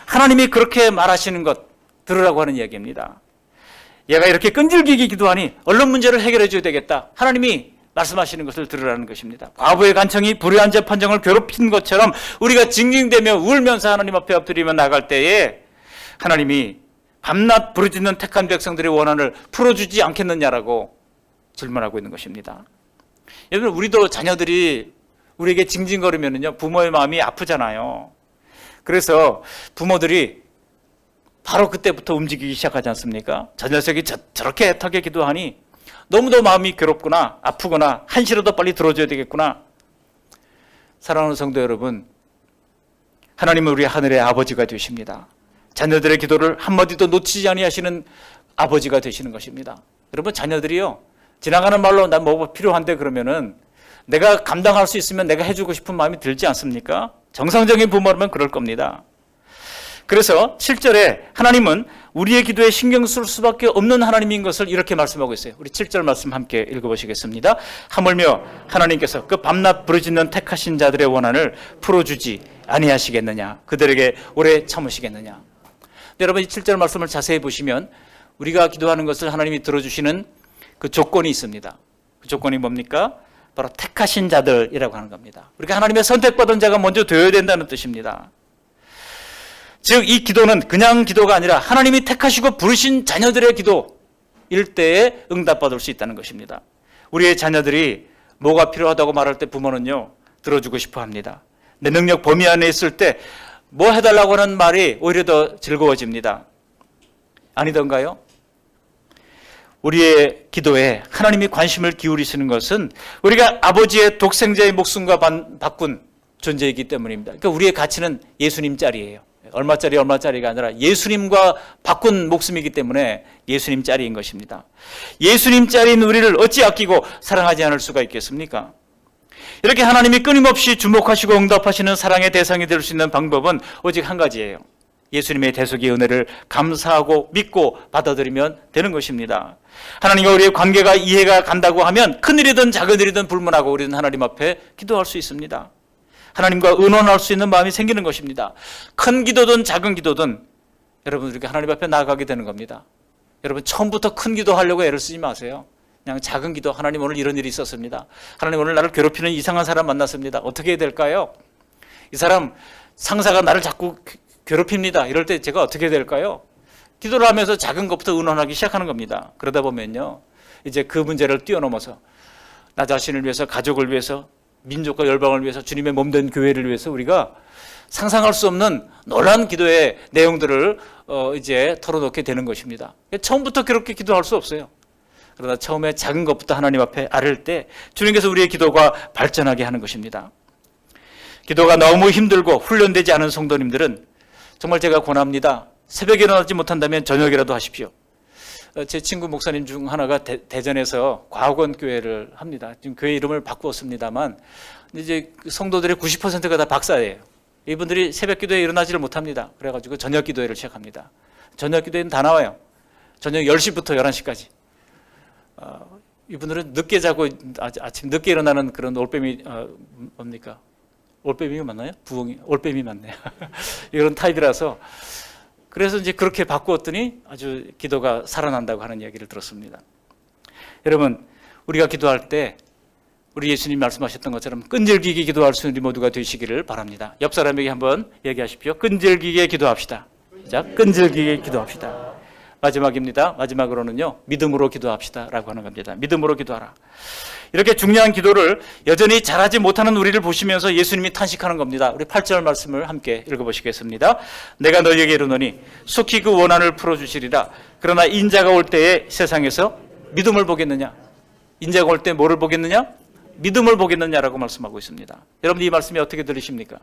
하나님이 그렇게 말하시는 것 들으라고 하는 이야기입니다. 얘가 이렇게 끈질기게 기도하니 얼른 문제를 해결해 줘야 되겠다, 하나님이 말씀하시는 것을 들으라는 것입니다. 과부의 간청이 불의한 재판장을 괴롭힌 것처럼 우리가 징징대며 울면서 하나님 앞에 엎드리며 나갈 때에 하나님이 밤낮 부르짖는 택한 백성들의 원한을 풀어주지 않겠느냐라고 질문하고 있는 것입니다. 여러분, 우리도 자녀들이 우리에게 징징거리면요, 부모의 마음이 아프잖아요. 그래서 부모들이 바로 그때부터 움직이기 시작하지 않습니까? 저 녀석이 저렇게 애타게 기도하니 너무도 마음이 괴롭구나, 아프구나, 한시라도 빨리 들어줘야 되겠구나. 사랑하는 성도 여러분, 하나님은 우리 하늘의 아버지가 되십니다. 자녀들의 기도를 한마디도 놓치지 아니하시는 아버지가 되시는 것입니다. 여러분, 자녀들이요, 지나가는 말로 난 뭐가 필요한데 그러면은 내가 감당할 수 있으면 내가 해주고 싶은 마음이 들지 않습니까? 정상적인 부모라면 그럴 겁니다. 그래서 7절에 하나님은 우리의 기도에 신경 쓸 수밖에 없는 하나님인 것을 이렇게 말씀하고 있어요. 우리 7절 말씀 함께 읽어보시겠습니다. 하물며 하나님께서 그 밤낮 부르짖는 택하신 자들의 원한을 풀어주지 아니하시겠느냐, 그들에게 오래 참으시겠느냐. 여러분, 이 7절 말씀을 자세히 보시면 우리가 기도하는 것을 하나님이 들어주시는 그 조건이 있습니다. 그 조건이 뭡니까? 바로 택하신 자들이라고 하는 겁니다. 우리가 하나님의 선택받은 자가 먼저 되어야 된다는 뜻입니다. 즉, 이 기도는 그냥 기도가 아니라 하나님이 택하시고 부르신 자녀들의 기도일 때에 응답받을 수 있다는 것입니다. 우리의 자녀들이 뭐가 필요하다고 말할 때 부모는요, 들어주고 싶어 합니다. 내 능력 범위 안에 있을 때 뭐 해달라고 하는 말이 오히려 더 즐거워집니다. 아니던가요? 우리의 기도에 하나님이 관심을 기울이시는 것은 우리가 아버지의 독생자의 목숨과 바꾼 존재이기 때문입니다. 그러니까 우리의 가치는 예수님짜리예요. 얼마짜리가 아니라 예수님과 바꾼 목숨이기 때문에 예수님짜리인 것입니다. 예수님짜리인 우리를 어찌 아끼고 사랑하지 않을 수가 있겠습니까? 이렇게 하나님이 끊임없이 주목하시고 응답하시는 사랑의 대상이 될 수 있는 방법은 오직 한 가지예요. 예수님의 대속의 은혜를 감사하고 믿고 받아들이면 되는 것입니다. 하나님과 우리의 관계가 이해가 간다고 하면 큰일이든 작은 일이든 불문하고 우리는 하나님 앞에 기도할 수 있습니다. 하나님과 의논할 수 있는 마음이 생기는 것입니다. 큰 기도든 작은 기도든 여러분, 이렇게 하나님 앞에 나아가게 되는 겁니다. 여러분, 처음부터 큰 기도하려고 애를 쓰지 마세요. 그냥 작은 기도. 하나님 오늘 이런 일이 있었습니다. 하나님 오늘 나를 괴롭히는 이상한 사람 만났습니다. 어떻게 해야 될까요? 이 사람 상사가 나를 자꾸 괴롭힙니다. 이럴 때 제가 어떻게 해야 될까요? 기도를 하면서 작은 것부터 의논하기 시작하는 겁니다. 그러다 보면요, 이제 그 문제를 뛰어넘어서 나 자신을 위해서, 가족을 위해서, 민족과 열방을 위해서, 주님의 몸된 교회를 위해서 우리가 상상할 수 없는 놀라운 기도의 내용들을 이제 털어놓게 되는 것입니다. 처음부터 그렇게 기도할 수 없어요. 그러나 처음에 작은 것부터 하나님 앞에 아를 때 주님께서 우리의 기도가 발전하게 하는 것입니다. 기도가 너무 힘들고 훈련되지 않은 성도님들은 정말 제가 권합니다. 새벽에 일어나지 못한다면 저녁이라도 하십시오. 제 친구 목사님 중 하나가 대전에서 과학원 교회를 합니다. 지금 교회 이름을 바꾸었습니다만 이제 성도들의 90%가 다 박사예요. 이분들이 새벽 기도에 일어나지를 못합니다. 그래가지고 저녁 기도회를 시작합니다. 저녁 기도회는 다 나와요. 저녁 10시부터 11시까지. 이분들은 늦게 자고 아침 늦게 일어나는 그런 올빼미, 뭡니까? 올빼미 맞나요? 부엉이, 올빼미 맞네요. 이런 타입이라서. 그래서 이제 그렇게 바꾸었더니 아주 기도가 살아난다고 하는 이야기를 들었습니다. 여러분, 우리가 기도할 때 우리 예수님 말씀하셨던 것처럼 끈질기게 기도할 수 있는 우리 모두가 되시기를 바랍니다. 옆 사람에게 한번 얘기하십시오. 끈질기게 기도합시다. 자, 끈질기게 기도합시다. 마지막입니다. 마지막으로는요, 믿음으로 기도합시다 라고 하는 겁니다. 믿음으로 기도하라. 이렇게 중요한 기도를 여전히 잘하지 못하는 우리를 보시면서 예수님이 탄식하는 겁니다. 우리 8절 말씀을 함께 읽어보시겠습니다. 내가 너희에게 이르노니 속히 그 원한을 풀어주시리라. 그러나 인자가 올 때에 세상에서 믿음을 보겠느냐? 인자가 올 때 뭐를 보겠느냐? 믿음을 보겠느냐라고 말씀하고 있습니다. 여러분, 이 말씀이 어떻게 들리십니까?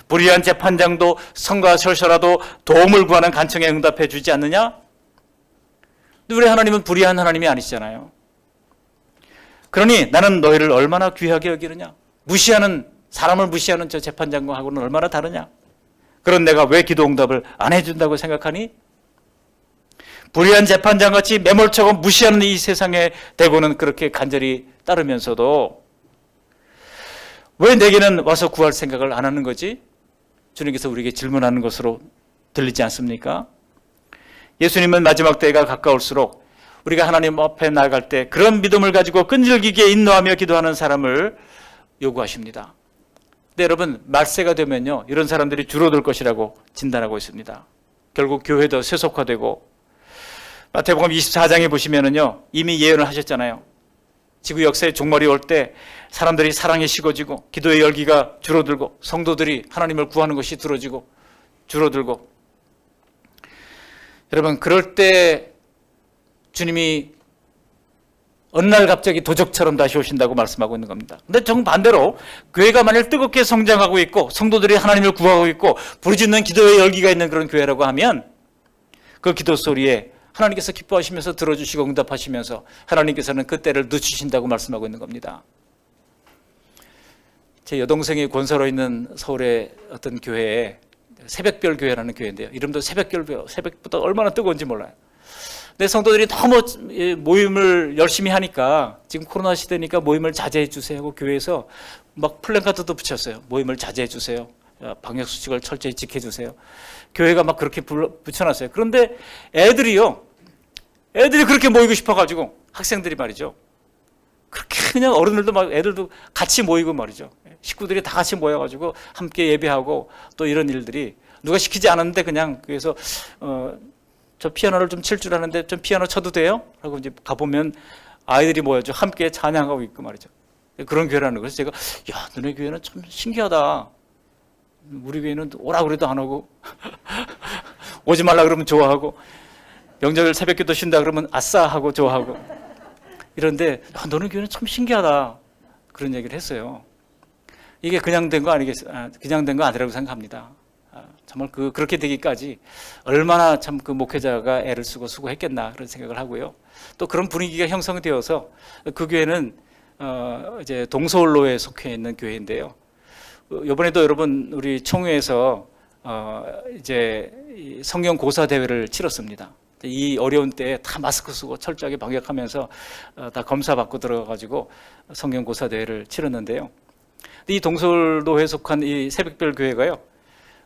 불의한 재판장도 성과 설셔라도 도움을 구하는 간청에 응답해 주지 않느냐? 우리 하나님은 불의한 하나님이 아니시잖아요. 그러니 나는 너희를 얼마나 귀하게 여기느냐? 사람을 무시하는 저 재판장하고는 얼마나 다르냐? 그런 내가 왜 기도 응답을 안 해준다고 생각하니? 불의한 재판장같이 매몰차고 무시하는 이 세상에 대고는 그렇게 간절히 따르면서도 왜 내게는 와서 구할 생각을 안 하는 거지? 주님께서 우리에게 질문하는 것으로 들리지 않습니까? 예수님은 마지막 때가 가까울수록 우리가 하나님 앞에 나아갈 때 그런 믿음을 가지고 끈질기게 인노하며 기도하는 사람을 요구하십니다. 근데 여러분, 말세가 되면요, 이런 사람들이 줄어들 것이라고 진단하고 있습니다. 결국 교회도 세속화되고, 마태복음 24장에 보시면은요, 이미 예언을 하셨잖아요. 지구 역사의 종말이 올 때 사람들이 사랑에 식어지고 기도의 열기가 줄어들고 성도들이 하나님을 구하는 것이 줄어들고. 여러분, 그럴 때 주님이 어느 날 갑자기 도적처럼 다시 오신다고 말씀하고 있는 겁니다. 근데 정반대로 교회가 만일 뜨겁게 성장하고 있고 성도들이 하나님을 구하고 있고 부르짖는 기도의 열기가 있는 그런 교회라고 하면 그 기도 소리에 하나님께서 기뻐하시면서 들어주시고 응답하시면서 하나님께서는 그 때를 늦추신다고 말씀하고 있는 겁니다. 제 여동생이 권사로 있는 서울의 어떤 교회에 새벽별 교회라는 교회인데요. 이름도 새벽별 교회, 새벽부터 얼마나 뜨거운지 몰라요. 근데 성도들이 너무 모임을 열심히 하니까 지금 코로나 시대니까 모임을 자제해 주세요 하고 교회에서 막 플랜카드도 붙였어요. 모임을 자제해 주세요. 방역수칙을 철저히 지켜주세요. 교회가 막 그렇게 붙여놨어요. 그런데 애들이 그렇게 모이고 싶어가지고 학생들이 말이죠. 그렇게 그냥 어른들도 막 애들도 같이 모이고 말이죠. 식구들이 다 같이 모여가지고 함께 예배하고 또 이런 일들이 누가 시키지 않았는데 그냥 그래서 저 피아노를 좀 칠 줄 아는데 좀 피아노 쳐도 돼요? 하고 이제 가보면 아이들이 모여서 함께 찬양하고 있고 말이죠. 그런 교회라는 거예요. 제가 야, 너네 교회는 참 신기하다. 우리 교회는 오라 그래도 안 오고 오지 말라 그러면 좋아하고 명절 새벽기도 쉰다 그러면 아싸 하고 좋아하고 이런데 너네 교회는 참 신기하다 그런 얘기를 했어요. 이게 그냥 된 거 그냥 된 거 아니라고 생각합니다. 정말 그렇게 되기까지 얼마나 참 그 목회자가 애를 쓰고 수고했겠나 그런 생각을 하고요. 또 그런 분위기가 형성되어서 그 교회는 이제 동서울로에 속해 있는 교회인데요. 이번에도 여러분 우리 총회에서 이제 성경 고사 대회를 치렀습니다. 이 어려운 때에 다 마스크 쓰고 철저하게 방역하면서 다 검사 받고 들어가가지고 성경 고사 대회를 치렀는데요. 이 동서울로에 속한 이 새벽별 교회가요.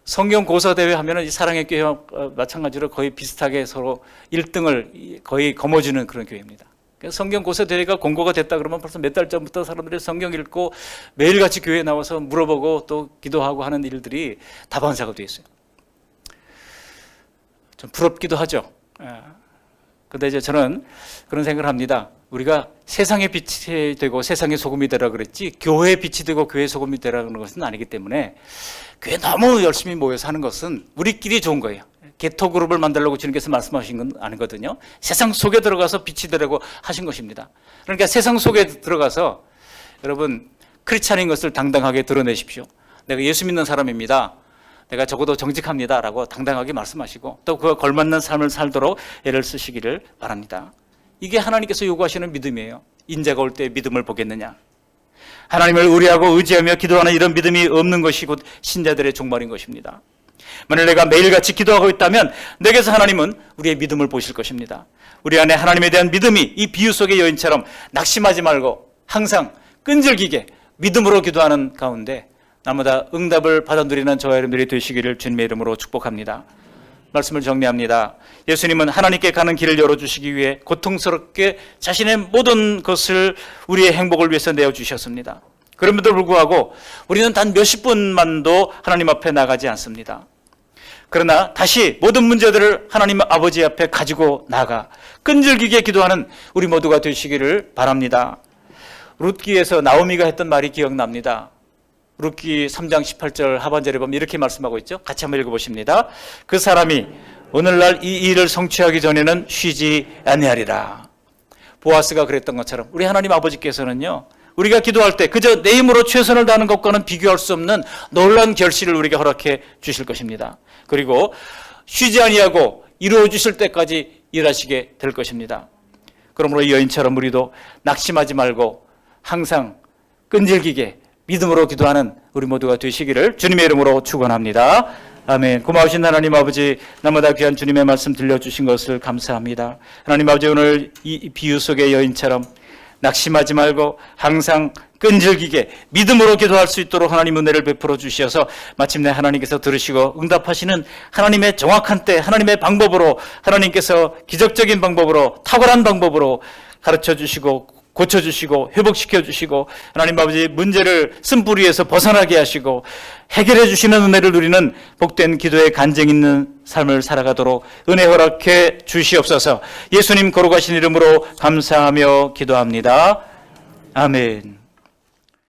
성경 고사 대회 하면은 이 사랑의 교회와 마찬가지로 거의 비슷하게 서로 1등을 거의 거머쥐는 그런 교회입니다. 성경 고사 대회가 공고가 됐다 그러면 벌써 몇 달 전부터 사람들이 성경 읽고 매일같이 교회에 나와서 물어보고 또 기도하고 하는 일들이 다반사가 되어 있어요. 좀 부럽기도 하죠. 그런데 이제 저는 그런 생각을 합니다. 우리가 세상의 빛이 되고 세상의 소금이 되라 그랬지 교회의 빛이 되고 교회의 소금이 되라는 것은 아니기 때문에 교회 너무 열심히 모여서 하는 것은 우리끼리 좋은 거예요. 개토 그룹을 만들려고 주님께서 말씀하신 건 아니거든요. 세상 속에 들어가서 빛이 되라고 하신 것입니다. 그러니까 세상 속에 들어가서 여러분 크리스찬인 것을 당당하게 드러내십시오. 내가 예수 믿는 사람입니다. 내가 적어도 정직합니다 라고 당당하게 말씀하시고 또 그와 걸맞는 삶을 살도록 애를 쓰시기를 바랍니다. 이게 하나님께서 요구하시는 믿음이에요. 인자가 올 때 믿음을 보겠느냐. 하나님을 의뢰하고 의지하며 기도하는 이런 믿음이 없는 것이 곧 신자들의 종말인 것입니다. 만약 내가 매일같이 기도하고 있다면 내게서 하나님은 우리의 믿음을 보실 것입니다. 우리 안에 하나님에 대한 믿음이 이 비유 속의 여인처럼 낙심하지 말고 항상 끈질기게 믿음으로 기도하는 가운데 날마다 응답을 받아 누리는 저와 여러분들이 되시기를 주님의 이름으로 축복합니다. 말씀을 정리합니다. 예수님은 하나님께 가는 길을 열어주시기 위해 고통스럽게 자신의 모든 것을 우리의 행복을 위해서 내어주셨습니다. 그럼에도 불구하고 우리는 단 몇십 분만도 하나님 앞에 나가지 않습니다. 그러나 다시 모든 문제들을 하나님 아버지 앞에 가지고 나가 끈질기게 기도하는 우리 모두가 되시기를 바랍니다. 룻기에서 나오미가 했던 말이 기억납니다. 룻기 3장 18절 하반절에 보면 이렇게 말씀하고 있죠. 같이 한번 읽어보십니다. 그 사람이 오늘날 이 일을 성취하기 전에는 쉬지 아니하리라. 보아스가 그랬던 것처럼 우리 하나님 아버지께서는요, 우리가 기도할 때 그저 내 힘으로 최선을 다하는 것과는 비교할 수 없는 놀라운 결실을 우리에게 허락해 주실 것입니다. 그리고 쉬지 아니하고 이루어 주실 때까지 일하시게 될 것입니다. 그러므로 이 여인처럼 우리도 낙심하지 말고 항상 끈질기게 믿음으로 기도하는 우리 모두가 되시기를 주님의 이름으로 축원합니다. 아멘. 고마우신 하나님 아버지, 날마다 귀한 주님의 말씀 들려주신 것을 감사합니다. 하나님 아버지, 오늘 이 비유 속의 여인처럼 낙심하지 말고 항상 끈질기게 믿음으로 기도할 수 있도록 하나님 은혜를 베풀어 주셔서 마침내 하나님께서 들으시고 응답하시는 하나님의 정확한 때 하나님의 방법으로, 하나님께서 기적적인 방법으로, 탁월한 방법으로 가르쳐 주시고 고쳐주시고 회복시켜 주시고 하나님 아버지 문제를 쓴뿌리에서 벗어나게 하시고 해결해 주시는 은혜를 누리는 복된 기도의 간증 있는 삶을 살아가도록 은혜 허락해 주시옵소서. 예수님 거룩하신 이름으로 감사하며 기도합니다. 아멘.